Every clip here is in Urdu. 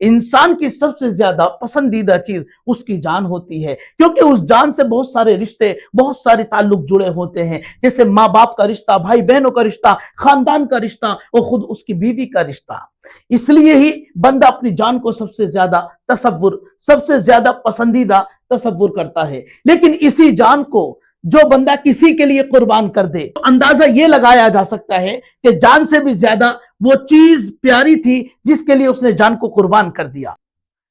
انسان کی سب سے زیادہ پسندیدہ چیز اس کی جان ہوتی ہے، کیونکہ اس جان سے بہت سارے رشتے، بہت سارے تعلق جڑے ہوتے ہیں، جیسے ماں باپ کا رشتہ، بھائی بہنوں کا رشتہ، خاندان کا رشتہ اور خود اس کی بیوی کا رشتہ۔ اس لیے ہی بندہ اپنی جان کو سب سے زیادہ سب سے زیادہ پسندیدہ تصور کرتا ہے۔ لیکن اسی جان کو جو بندہ کسی کے لیے قربان کر دے تو اندازہ یہ لگایا جا سکتا ہے کہ جان سے بھی زیادہ وہ چیز پیاری تھی جس کے لیے اس نے جان کو قربان کر دیا۔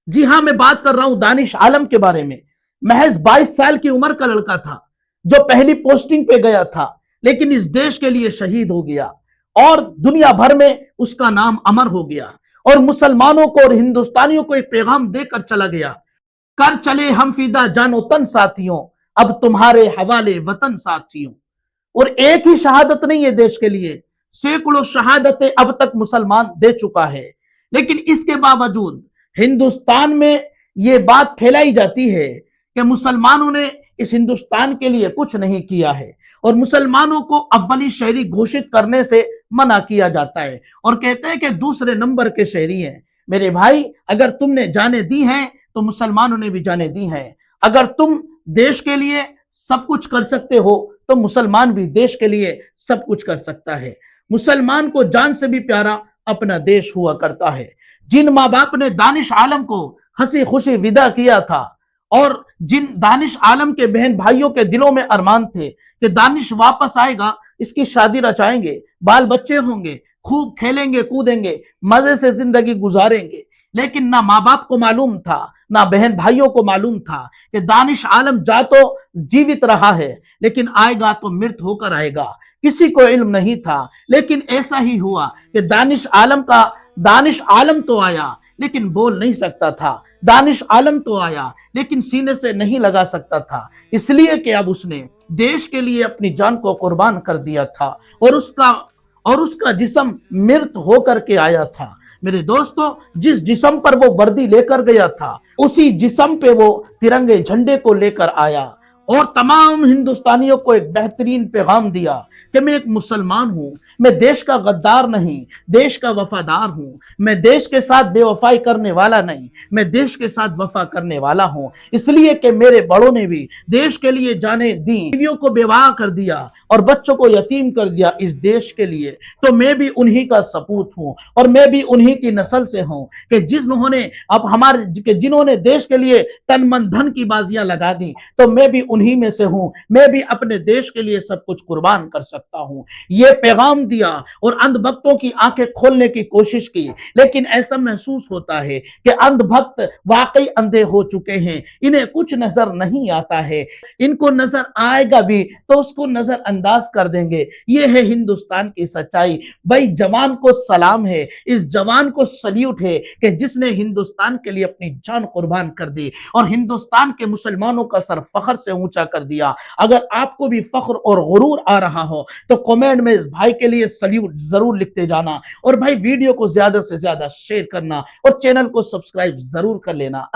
جی ہاں، میں بات کر رہا ہوں دانش عالم کے بارے میں۔ محض 22 سال کی عمر کا لڑکا تھا جو پہلی پوسٹنگ پہ گیا تھا، لیکن اس دیش کے لیے شہید ہو گیا اور دنیا بھر میں اس کا نام امر ہو گیا، اور مسلمانوں کو اور ہندوستانیوں کو ایک پیغام دے کر چلا گیا، کر چلے ہم فدا جان و تن ساتھیوں، اب تمہارے حوالے وطن ساتھیوں۔ اور ایک ہی شہادت نہیں ہے دیش کے لیے، سینکڑوں شہادتیں اب تک مسلمان دے چکا ہے، لیکن اس کے باوجود ہندوستان میں یہ بات پھیلائی جاتی ہے کہ مسلمانوں نے اس ہندوستان کے لیے کچھ نہیں کیا ہے، اور مسلمانوں کو اولی شہری گھوشت کرنے سے منع کیا جاتا ہے، اور کہتے ہیں کہ دوسرے نمبر کے شہری ہیں۔ میرے بھائی، اگر تم نے جانیں دی ہیں تو مسلمانوں نے بھی جانیں دی ہیں۔ اگر تم دیش کے لیے سب کچھ کر سکتے ہو تو مسلمان بھی دیش کے لیے سب کچھ کر سکتا ہے۔ مسلمان کو جان سے بھی پیارا اپنا دیش ہوا کرتا ہے۔ جن ماں باپ نے دانش عالم کو ہنسی خوشی ودا کیا تھا، اور جن دانش عالم کے بہن بھائیوں کے دلوں میں ارمان تھے کہ دانش واپس آئے گا، اس کی شادی رچائیں گے، بال بچے ہوں گے، خوب کھیلیں گے کودیں گے، مزے سے زندگی گزاریں گے، لیکن نہ ماں باپ کو معلوم تھا، نہ بہن بھائیوں کو معلوم تھا کہ دانش عالم جا تو جیوت رہا ہے لیکن آئے گا تو مرت ہو کر آئے گا۔ کسی کو علم نہیں تھا، لیکن ایسا ہی ہوا کہ دانش عالم تو آیا لیکن بول نہیں سکتا تھا، دانش عالم تو آیا لیکن سینے سے نہیں لگا سکتا تھا، اس لیے کہ اب اس نے دیش کے لیے اپنی جان کو قربان کر دیا تھا، اور اس کا جسم مرت ہو کر کے آیا تھا۔ میرے دوستو، جس جسم پر وہ وردی لے کر گیا تھا، اسی جسم پہ وہ ترنگے جھنڈے کو لے کر آیا، اور تمام ہندوستانیوں کو ایک بہترین پیغام دیا کہ میں ایک مسلمان ہوں، میں دیش کا غدار نہیں، دیش کا وفادار ہوں، میں دیش کے ساتھ بے وفائی کرنے والا نہیں، میں دیش کے ساتھ وفا کرنے والا ہوں، اس لیے کہ میرے بڑوں نے بھی دیش کے لیے جانیں دیں، بیویوں کو بیوہ کر دیا اور بچوں کو یتیم کر دیا اس دیش کے لیے، تو میں بھی انہی کا سپوت ہوں، اور میں بھی انہی کی نسل سے ہوں کہ جنہوں نے دیش کے لیے تن من دھن کی بازیاں لگا دی، تو میں بھی انہی میں سے ہوں، میں بھی اپنے دیش کے لیے سب کچھ قربان کر سکتا ہوں۔ یہ پیغام دیا اور اندھ بھکتوں کی آنکھیں کھولنے کی کوشش کی، لیکن ایسا محسوس ہوتا ہے کہ اندھ بھکت واقعی اندھے ہو چکے ہیں، انہیں کچھ نظر نہیں آتا ہے، ان کو نظر آئے گا بھی تو اس کو نظر انداز کر دیں گے۔ یہ ہے ہندوستان کی سچائی۔ بھائی، جوان کو سلام ہے، اس جوان کو سلیوٹ ہے کہ جس نے ہندوستان کے لیے اپنی جان قربان کر دی اور ہندوستان کے مسلمانوں کا سر فخر سے اونچا کر دیا۔ اگر آپ کو بھی فخر اور غرور آ رہا ہو تو کمنٹ میں اس بھائی کے لیے سلیوٹ ضرور لکھتے جانا، اور بھائی ویڈیو کو زیادہ سے زیادہ شیئر کرنا اور چینل کو سبسکرائب ضرور کر لینا۔